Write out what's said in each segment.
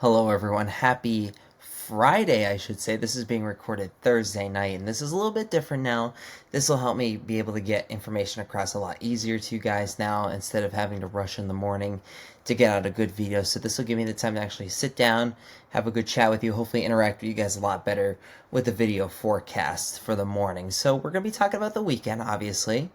Hello, everyone. Happy Friday, I should say. This is being recorded Thursday night, and this is a little bit different now. This will help me be able to get information across a lot easier to you guys now instead of having to rush in the morning to get out a good video. So, this will give me the time to actually sit down, have a good chat with you, hopefully, interact with you guys a lot better with the video forecast for the morning. So, we're going to be talking about the weekend, obviously.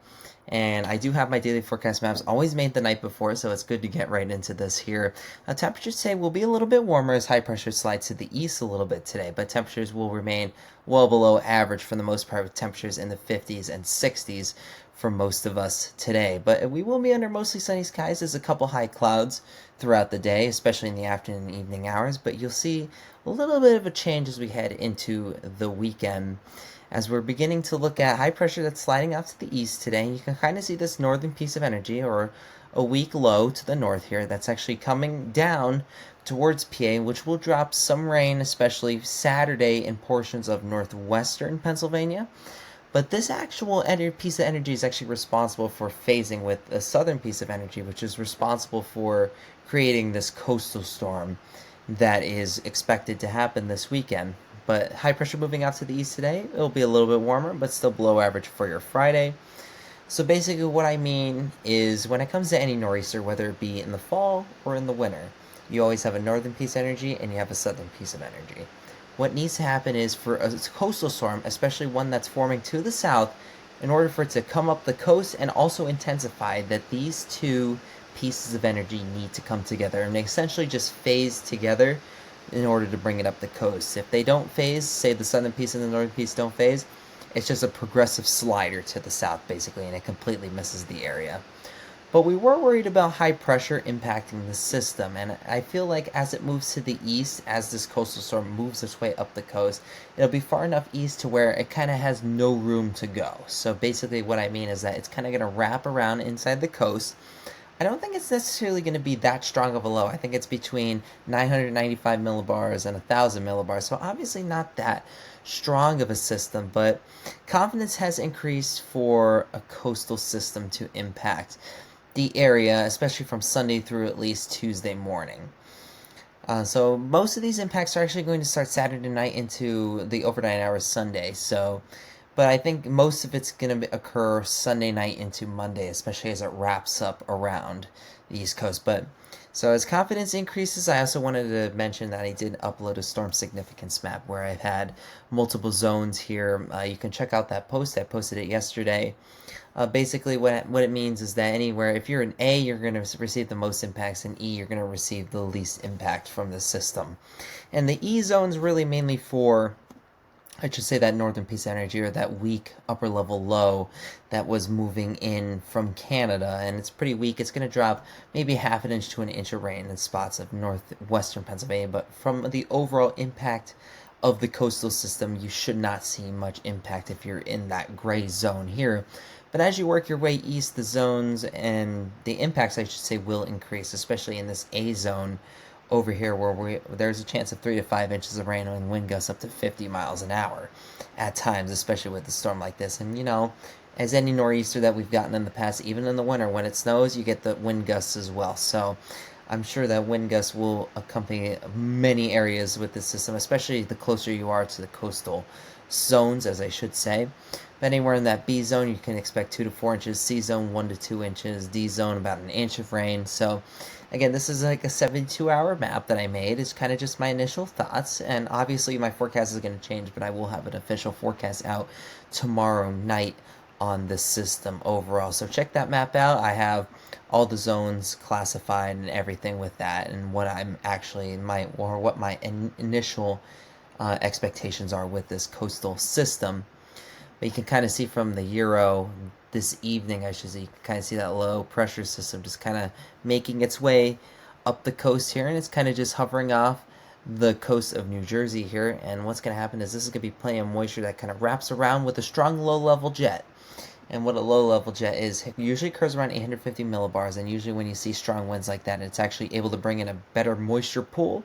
And I do have my daily forecast maps always made the night before, so it's good to get right into this here. Temperatures today will be a little bit warmer as high pressure slides to the east a little bit today, but temperatures will remain well below average for the most part, with temperatures in the 50s and 60s for most of us today. But we will be under mostly sunny skies. There's a couple high clouds throughout the day, especially in the afternoon and evening hours, but you'll see a little bit of a change as we head into the weekend, as we're beginning to look at high pressure that's sliding off to the east today. You can kind of see this northern piece of energy, or a weak low to the north here, that's actually coming down towards PA, which will drop some rain, especially Saturday in portions of northwestern Pennsylvania. But this actual piece of energy is actually responsible for phasing with a southern piece of energy, which is responsible for creating this coastal storm that is expected to happen this weekend. But high pressure moving out to the east today, it'll be a little bit warmer, but still below average for your Friday. So basically what I mean is, when it comes to any nor'easter, whether it be in the fall or in the winter, you always have a northern piece of energy and you have a southern piece of energy. What needs to happen is, for a coastal storm, especially one that's forming to the south, in order for it to come up the coast and also intensify, that these two pieces of energy need to come together and essentially just phase together in order to bring it up the coast. If they don't phase, say the southern piece and the northern piece don't phase, it's just a progressive slider to the south, basically, and it completely misses the area. But we were worried about high pressure impacting the system, and I feel like as it moves to the east, as this coastal storm moves its way up the coast, it'll be far enough east to where it kind of has no room to go. So basically what I mean is that it's kind of going to wrap around inside the coast. I don't think it's necessarily going to be that strong of a low. I think it's between 995 millibars and 1,000 millibars, so obviously not that strong of a system, but confidence has increased for a coastal system to impact the area, especially from Sunday through at least Tuesday morning. So most of these impacts are actually going to start Saturday night into the overnight hours Sunday. But I think most of it's going to occur Sunday night into Monday, especially as it wraps up around the East Coast. But so as confidence increases, I also wanted to mention that I did upload a storm significance map where I've had multiple zones here. You can check out that post. I posted it yesterday. Basically, what it means is that anywhere, if you're in A, you're going to receive the most impacts, and E, you're going to receive the least impact from the system. And the E zone is really mainly for, I should say, that northern piece of energy, or that weak upper level low that was moving in from Canada, and it's pretty weak. It's going to drop maybe half an inch to an inch of rain in spots of northwestern Pennsylvania, but from the overall impact of the coastal system, you should not see much impact if you're in that gray zone here. But as you work your way east, the zones and the impacts, I should say, will increase, especially in this A zone over here, where there's a chance of 3 to 5 inches of rain and wind gusts up to 50 miles an hour at times, especially with a storm like this. And as any nor'easter that we've gotten in the past, even in the winter, when it snows, you get the wind gusts as well. So I'm sure that wind gusts will accompany many areas with this system, especially the closer you are to the coastal zones, as I should say. But anywhere in that B zone, you can expect 2 to 4 inches. C zone, 1 to 2 inches. D zone, about an inch of rain. So again, this is like a 72-hour map that I made. It's kind of just my initial thoughts, and obviously my forecast is going to change, but I will have an official forecast out tomorrow night on the system overall. So check that map out. I have all the zones classified and everything with that, and what I'm actually what my initial expectations are with this coastal system. But you can kind of see from the Euro this evening, I should say, you can kind of see that low pressure system just kind of making its way up the coast here, and it's kind of just hovering off the coast of New Jersey here. And what's going to happen is this is going to be plenty of moisture that kind of wraps around with a strong low-level jet. And what a low-level jet is, it usually occurs around 850 millibars, and usually when you see strong winds like that, it's actually able to bring in a better moisture pool,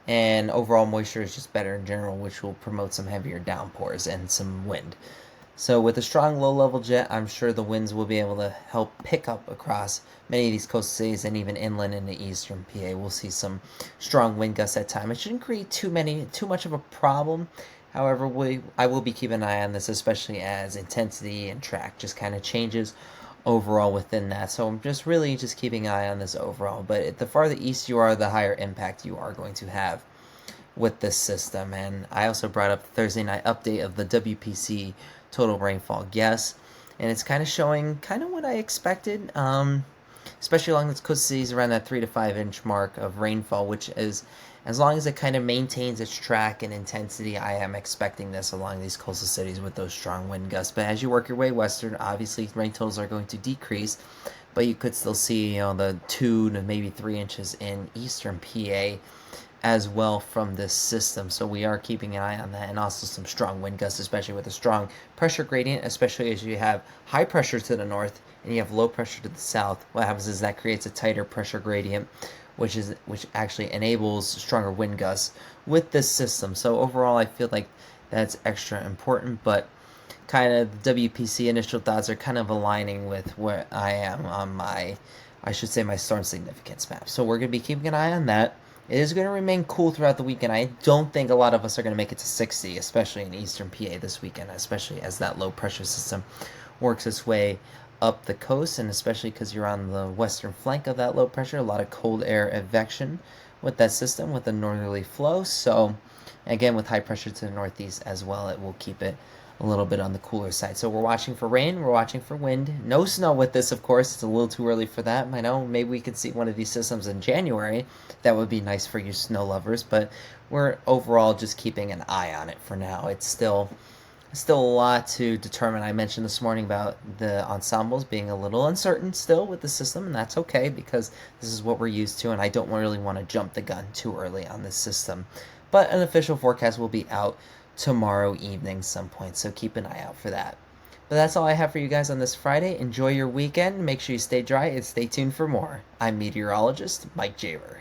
and overall moisture is just better in general, which will promote some heavier downpours and some wind. So with a strong low-level jet, I'm sure the winds will be able to help pick up across many of these coastal cities and even inland in the eastern PA. We'll see some strong wind gusts at time. It shouldn't create too much of a problem. However, I will be keeping an eye on this, especially as intensity and track just kind of changes overall within that. So I'm just really just keeping an eye on this overall. But the farther east you are, the higher impact you are going to have with this system. And I also brought up the Thursday night update of the WPC total rainfall guess, and it's kind of showing kind of what I expected, especially along the coastal cities around that 3 to 5 inch mark of rainfall, which is, as long as it kind of maintains its track and intensity, I am expecting this along these coastal cities with those strong wind gusts. But as you work your way western, obviously rain totals are going to decrease, but you could still see, the 2 to maybe 3 inches in eastern PA as well from this system. So we are keeping an eye on that, and also some strong wind gusts, especially with a strong pressure gradient, especially as you have high pressure to the north and you have low pressure to the south. What happens is that creates a tighter pressure gradient, which actually enables stronger wind gusts with this system. So overall, I feel like that's extra important, but kind of the WPC initial thoughts are kind of aligning with where I am on my storm significance map. So we're going to be keeping an eye on that. It is going to remain cool throughout the weekend. I don't think a lot of us are going to make it to 60, especially in eastern PA this weekend, especially as that low pressure system works its way up the coast, and especially because you're on the western flank of that low pressure, a lot of cold air advection with that system with a northerly flow. So again, with high pressure to the northeast as well, it will keep it a little bit on the cooler side. So we're watching for rain, we're watching for wind. No snow with this, of course. It's a little too early for that. I know maybe we could see one of these systems in January. That would be nice for you snow lovers, but we're overall just keeping an eye on it for now. It's still a lot to determine. I mentioned this morning about the ensembles being a little uncertain still with the system, and that's okay because this is what we're used to, and I don't really want to jump the gun too early on this system. But an official forecast will be out tomorrow evening some point, so keep an eye out for that. But that's all I have for you guys on this Friday. Enjoy your weekend, make sure you stay dry, and stay tuned for more. I'm Meteorologist Mike Javer.